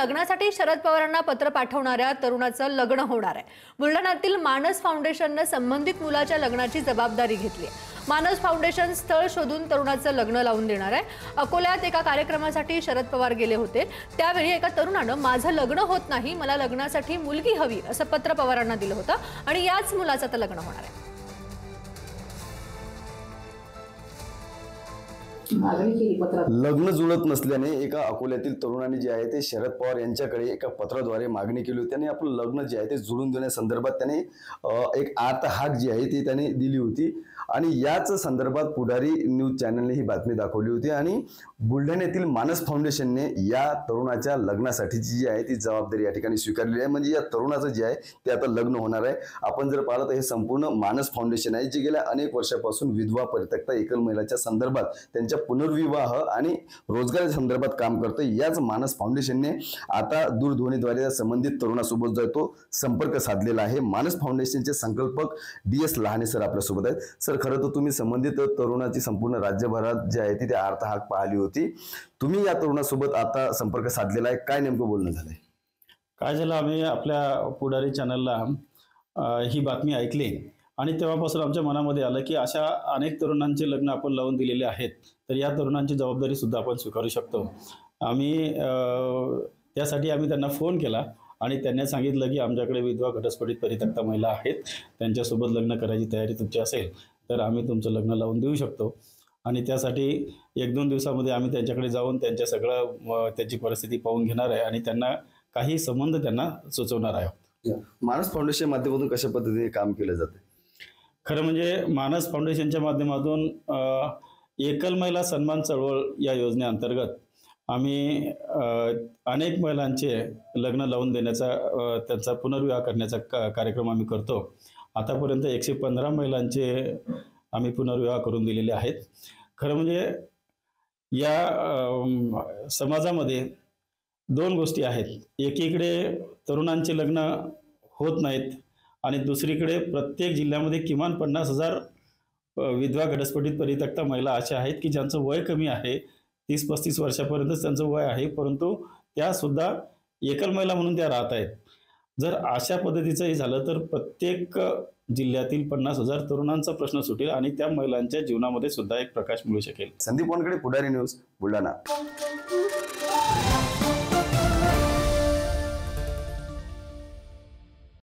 लग्नासाठी शरद पवारांना पत्र पाठवणाऱ्या तरुणाचं लग्न होणार आहे। बुलढाण्यातील मानस फाउंडेशनने संबंधित मुलाच्या लग्नाची जबाबदारी घेतली आहे। मानस फाउंडेशन स्थळ शोधून तरुणाचं लग्न लावून देणार आहे। अकोल्यात एका कार्यक्रमासाठी शरद पवार गेले होते, त्यावेळी एका तरुणानं माझं लग्न होत नाही, मला लग्नासाठी मुलगी हवी असं पत्र पवारांना दिलं होतं आणि याच मुलाचं आता लग्न होणार आहे। लग्न जुळत नसल्याने एका अकोल्यातील तरुणाने जे आहे ते शरद पवार यांच्याकडे एका पत्राद्वारे मागणी केली होती। त्याने आपलं लग्न जे आहे ते जुळून देण्यासंदर्भात त्याने एक आर्त हाक जी आहे ती त्याने दिली होती आणि याच संदर्भात पुढारी न्यूज चॅनलने ही बातमी दाखवली होती आणि बुलढाण्यातील मानस फाउंडेशनने या तरुणाच्या लग्नासाठीची जी आहे ती जबाबदारी या ठिकाणी स्वीकारलेली आहे। म्हणजे या तरुणाचं जे आहे ते आता लग्न होणार आहे। आपण जर पाहिलं तर हे संपूर्ण मानस फाउंडेशन आहे जे गेल्या अनेक वर्षापासून विधवा परित्यक्ता एकल महिलाच्या संदर्भात त्यांच्या पुनर्विवाह आणि रोजगाराच्या संदर्भात काम करते। याच मानस फाउंडेशनने आता दूरध्वनीद्वारे संबंधित तरुणासोबत जो तो संपर्क साधलेला आहे। मानस फाउंडेशनचे संकल्पक DS लहाने सर आपल्या सोबत आहेत। सर, खरं तर तुम्ही संबंधित तरुणाची संपूर्ण राज्यभरात जे आहे ती आर्त हाक पाहिली होती, तुम्ही या तरुणासोबत आता संपर्क साधलेला आहे, काय नेमकं बोलणं झालंय? काय झालं, आम्ही आपल्या पुढारी चॅनलला ही बातमी ऐकली आणि तेव्हापासून आमच्या मनामध्ये आलं की अशा अनेक तरुणांचे लग्न आपण लावून दिलेले आहेत, तर या तरुणांची जबाबदारी सुद्धा आपण स्वीकारू शकतो। त्यासाठी आम्ही त्यांना फोन केला आणि त्यांनी सांगितलं की आमच्याकडे विधवा घटस्फोटित परित्यक्ता महिला आहेत, त्यांच्यासोबत लग्न करायची तयारी तुमची असेल तर आम्ही तुमचं लग्न लावून देऊ शकतो। आणि त्यासाठी 1-2 दिवसामध्ये आम्ही त्यांच्याकडे जाऊन त्यांची परिस्थिती पाहून घेणार आहे आणि त्यांना काही संबंध त्यांना सुचवणार आहे। मानस फाउंडेशन माध्यमातून कशा पद्धतीने काम केलं जाते? खरं म्हणजे मानस फाउंडेशनच्या माध्यमातून एकल महिला सन्मान चळवळ या योजनेअंतर्गत आम्ही अनेक महिलांचे लग्न लावून देण्याचा, त्यांचा पुनर्विवाह करण्याचा कार्यक्रम आम्ही करतो। आतापर्यंत 115 महिलांचे आम्ही पुनर्विवाह करून दिलेले आहेत। खरं म्हणजे या समाजामध्ये 2 गोष्टी आहेत, एकीकडे तरुणांचे लग्न होत नाहीत आणि दुसरीकडे प्रत्येक जिल्ह्यामध्ये किमान 50,000 विधवा घटस्फोटित परित्यक्ता महिला अशा आहेत की ज्यांचं वय कमी आहे, 30-35 वर्षापर्यंतच त्यांचं वय आहे, परंतु त्या सुद्धा एकल महिला म्हणून त्या राहत आहेत। जर अशा पद्धतीचं हे झालं तर प्रत्येक जिल्ह्यातील 50,000 तरुणांचा प्रश्न सुटेल आणि त्या महिलांच्या जीवनामध्ये सुद्धा एक प्रकाश मिळू शकेल। संदीप वानकडे, पुढारी न्यूज, बुलढाणा।